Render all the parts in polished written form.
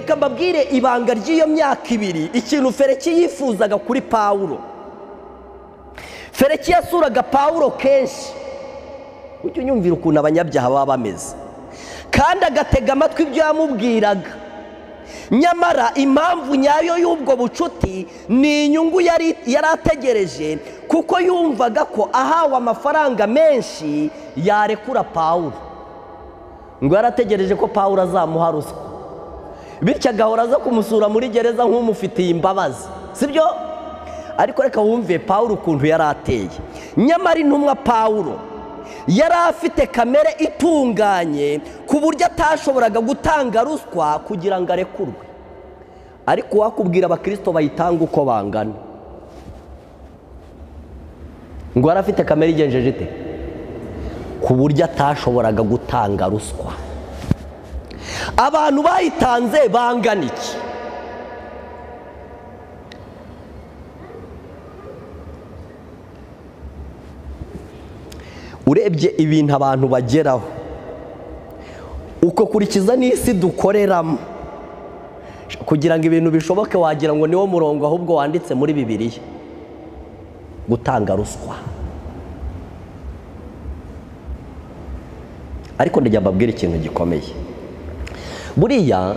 reka mbabwire ibanga ry'iyo myaka ibiri ikintu Feliki yifuzaga kuri Pawulo. Feliki yasuraga Pawulo kenshi, ujye unyumvira ukuntu abanyabyaha baba bameze, kandi agatega amatwi ibyo yamubwiraga. Nyamara impamvu nyayo y'ubwo bucuti ni inyungu yari ategereje, kuko yumvaga ko ahawe amafaranga menshi yarekura Pawulo. Ngo yarategereje ko Pawulo azamuha ruswa, bityo agahora aza kumusura muri gereza nk'umufitiye imbabazi, sibyo? Ariko reka wumve Pawulo ukuntu yari ateye. Nyamara intumwa Pawulo yari afite kamere itunganye ku buryo atashoboraga gutanga ruswa kugira ngo arekurwe. Ariko wakubwira abakristo bayitanga uko bangana, ngo yari afite kamere igenjeje ite? Ku buryo atashoboraga gutanga ruswa. Abantu bayitanze bangana iki? Urebye ibintu abantu bageraho, uko kurikiza n'isi dukoreramo, kugira ngo ibintu bishoboke wagira ngo niwo murongo ahubwo wanditse muri Bibiliya: gutanga ruswa. Ariko ndajya mbabwira ikintu gikomeye. Buriya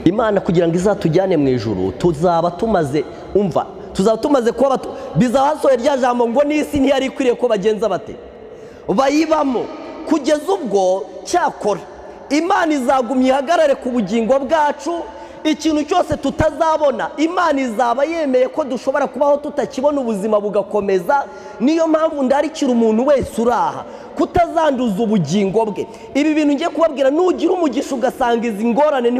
Imana kugira ngo izatujyane mu ijuru, tuzaba tumaze kuba bizahasohoye rya jambo ngo n'isi ntiyari ikwiriye ko bagenza bate bayibamo. Kugeza ubwo cyakora Imana izagumya ihagarare ku bugingo bwacu. Ikintu cyose tutazabona, Imana izaba yemeye ko dushobora kubaho tutakibona, ubuzima bugakomeza. Niyo mpamvu ndarikira umuntu wese uraha kutazanduza ubugingo bwe. Ibi bintu ngiye kubabwira, nugira umugisha ugasanga izi ngorane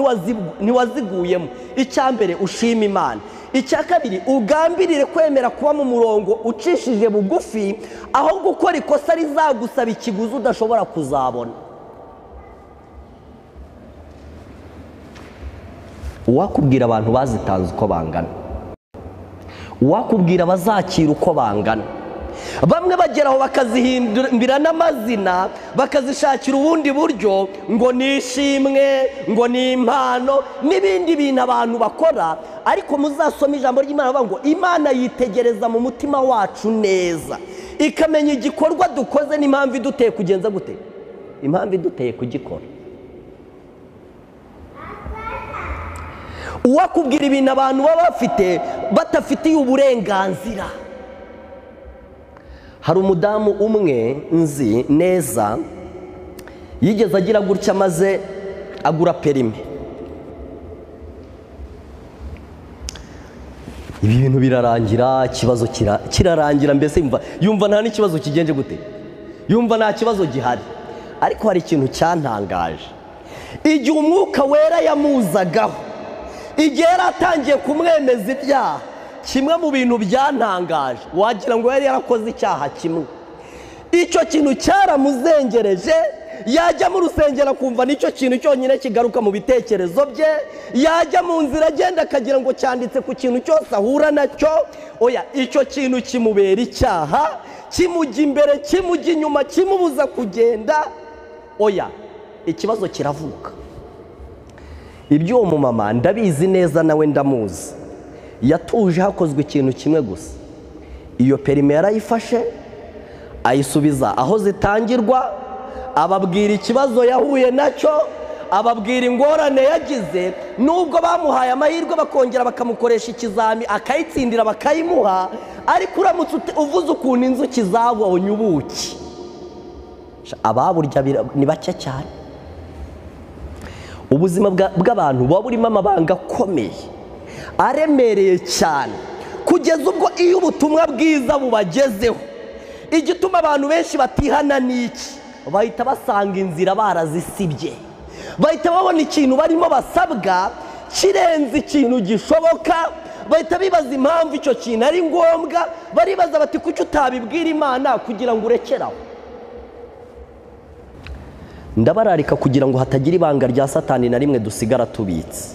ntiwaziguyemo, icya mbere ushima Imana. Icya kabiri, ugambirire kwemera kuba mu murongo ucishije bugufi, aho gukora ikosa rizagusaba ikiguzi udashobora kuzabona. Uwakubwira abantu bazitanze uko bangana, uwakubwira bazakira uko bangana. Bamwe bageraho bakazihimbira n'amazina, bakazishakira ubundi buryo, ngo ni ishimwe, ngo ni impano n'ibindi bintu abantu bakora. Ariko muzasoma ijambo ry'Imana bavuga ngo Imana yitegereza mu mutima wacu neza, ikamenya igikorwa dukoze n'impamvu iduteye kugenza gute, impamvu iduteye kugikora. Uwakubwira ibintu abantu baba bafite batafitiye uburenganzira. Hari umudamu umwe nzi neza, yigeze agira gutya maze agura perime. Ibi bintu birarangira, ikibazo kirarangira, mbese yumva nta n'ikibazo kigenje gute, yumva nta kibazo gihari. Ariko hari ikintu cyantangaje. Igihe Umwuka Wera yamuzagaho, igihe yari atangiye kumwemeza ibyaha, kimwe mu bintu byantangaje, wagira ngo yari yarakoze icyaha kimwe. Icyo kintu cyaramuzengereje, yajya mu rusengero akumva nicyo kintu cyonyine kigaruka mu bitekerezo bye, yajya mu nzira agenda akagira ngo cyanditse ku kintu cyose ahura nacyo. Oya, icyo kintu kimubera icyaha, kimujya imbere, kimujya inyuma, kimubuza kugenda. Oya, ikibazo kiravuka. Iby'uwo mumama ndabizi neza, nawe ndamuzi. Yatuje hakozwe ikintu kimwe gusa. Iyo perime yarayifashe, ayisubiza aho zitangirwa, ababwira ikibazo yahuye nacyo, ababwira ingorane yagize. Nubwo bamuhaye amahirwe bakongera bakamukoresha ikizami akayitsindira bakayimuha, ariko uramutse uvuze ukuntu inzuki zabonye ubuki, ababurya ni bake cyane. Ubuzima bw'abantu buba burimo amabanga akomeye, aremereye cyane, kugeza ubwo iyo ubutumwa bwiza bubagezeho, igituma abantu benshi batihana n'iki, bahita basanga inzira barazisibye, bahita babona ikintu barimo basabwa kirenze ikintu gishoboka, bahita bibaza impamvu icyo kintu ari ngombwa, baribaza bati kuki utabibwira Imana kugira ngo urekeraho. Ndabararika kugira ngo hatagira ibanga rya Satani na rimwe dusigara tubitse.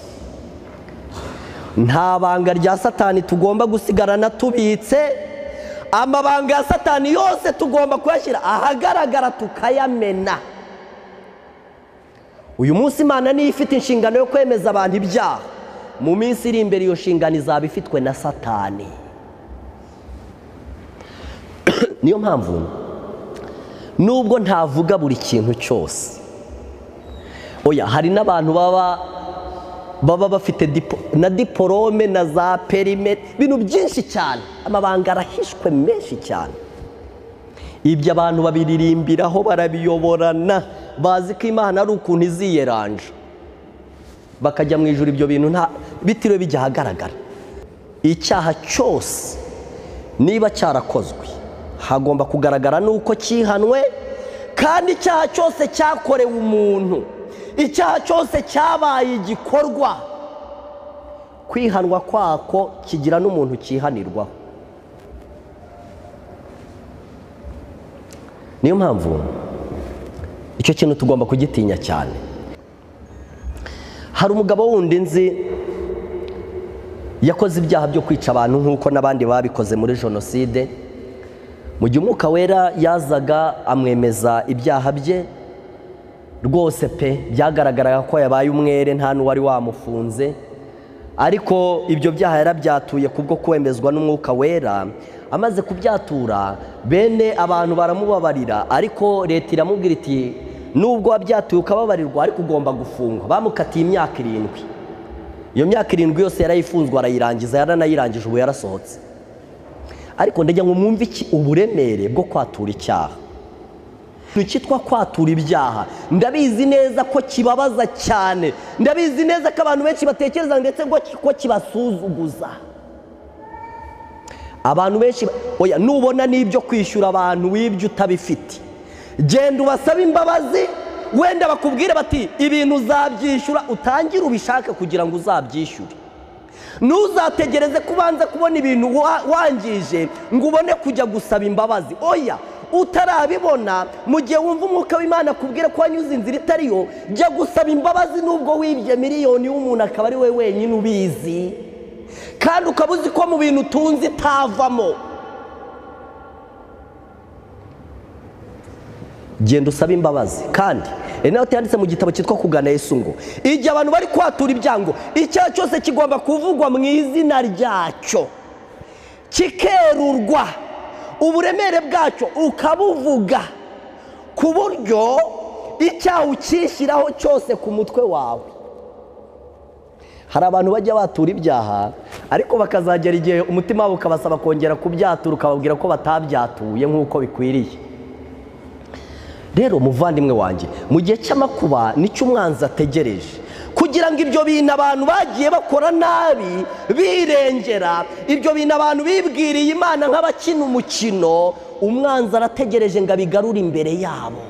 Nta banga rya Satani tugomba gusigarana tubitse. Amabanga ya Satani yose tugomba kuyashyira ahagaragara tukayamena. uyu munsi Imana niyo ifite inshingano yo kwemeza abantu ibyaha. Mu minsi iri imbere iyo nshingano izaba ifitwe na Satani. Niyo mpamvu nubwo ntavuga buri kintu cyose, oya hari n'abantu baba bafite na diporome na za perimete, ibintu byinshi cyane, amabanga arahishwe menshi cyane. Ibyo abantu babiririmbiraho, barabiyoborana, bazi ko Imana ari ukuntu iziyeranja, bakajya mu ijuru ibyo bintu bitiriwe bijya ahagaragara. Icyaha cyose niba cyarakozwe hagomba kugaragara nuko cyihanwe, kandi icyaha cyose cyakorewe umuntu, icyaha cyose cyabaye igikorwa, kwihanwa kwako kigira n'umuntu cyihanirwaho. Niyo mpamvu icyo kintu tugomba kugitinya cyane. Hari umugabo wundi nzi yakoze ibyaha byo kwica abantu nk'uko n'abandi babikoze muri jenoside. Mu gihe Umwuka Wera yazaga amwemeza ibyaha bye, rwose pe byagaragaraga ko yabaye umwere, nta n'uwari wamufunze. Ariko ibyo byaha yarabyatuye kubwo kwemezwa n'Umwuka Wera. Amaze kubyatura, bene abantu baramubabarira, ariko leta iramubwira iti nubwo wabyatuye ukababarirwa ariko ugomba gufungwa. Bamukatiye imyaka 7. Iyo myaka 7 yose yarayifunzwe arayirangiza, yaranayirangije, ubu yarasohotse. Ariko ndajya ngo mwumve iki uburemere bwo kwatura icyaha. Cyitwa kwatura ibyaha, ndabizi neza ko kibabaza cyane, ndabizi neza ko abantu benshi batekereza ndetse ko kibasuzuguza. Abantu benshi oya, nubona n'ibyo kwishyura abantu wibyo utabifite, genda ubasabe imbabazi, wenda bakubwire bati ibintu uzabyishyura, utangire ubishake kugira ngo uzabyishyure. Ntuzategereze kubanza kubona ibintu wangije ngo ubone kujya gusaba imbabazi. Oya, utarabibona, mu gihe wumva Umwuka w'Imana akubwira ko wanyuze inzira itariyo, jya gusaba imbabazi nubwo wibye miliyoni y'umuntu akaba ari we wenyine ubizi, kandi ukaba uzi ko mu bintu utunze itavamo. Genda usaba imbabazi. Kandi naho yanditse mu gitabo cyitwa Kugana Yesu ngo igihe abantu bari kwatura ibyango, icyaha cyose kigomba kuvugwa mu izina ryacyo, kikerurwa, uburemere bwacyo ukabuvuga, ku buryo icyaha ukishyiraho cyose ku mutwe wawe. Hari abantu bajya batura ibyaha ariko bakazagera igihe umutima wabo ukabasaba kongera kubyatura, ukababwira ko batabyatuye nk'uko bikwiriye. Rero muvandimwe wanjye, mu gihe cy'amakuba nicyo umwanzi ategereje, kugira ngo ibyo bintu abantu bagiye bakora nabi birengera, ibyo bintu abantu bibwiriye Imana nk'abakina umukino, umwanzi arategereje ngo abigarure imbere yabo.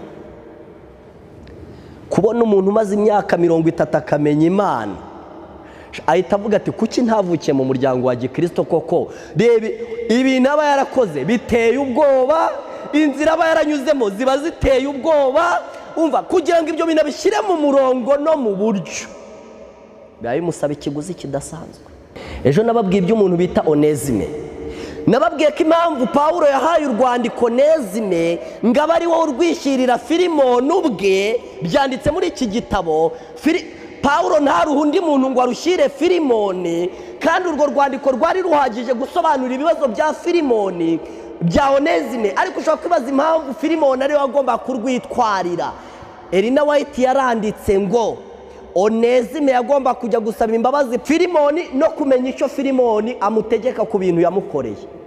Kubona umuntu umaze imyaka 30 akamenya Imana, ahita avuga ati kuki ntavukiye mu muryango wa Gikristo koko? Reba ibintu aba yarakoze biteye ubwoba, inzira aba yaranyuzemo ziba ziteye ubwoba. Umva, kugira ngo ibyo bintu bishyire mu murongo no mu buryo, biba bimusaba ikiguzi kidasanzwe. Ejo nababwiye iby'umuntu bita Onesime. Nababwiye ko impamvu Pawulo yahaye urwandiko Onesime ngo abe ari wowe urwishyirira Filimoni ubwe, byanditse muri iki gitabo. Pawulo ntaruha undi muntu ngo arushyire Filimoni, kandi urwo rwandiko rwari ruhagije gusobanura ibibazo bya Filimoni, bya Onesime. Ariko ushobora kwibaza impamvu Filimoni ariwe agomba kurwitwarira. Elina White yaranditse ngo Onesime yagomba kujya gusaba imbabazi Filimoni no kumenya icyo Filimoni amutegeka ku bintu yamukoreye.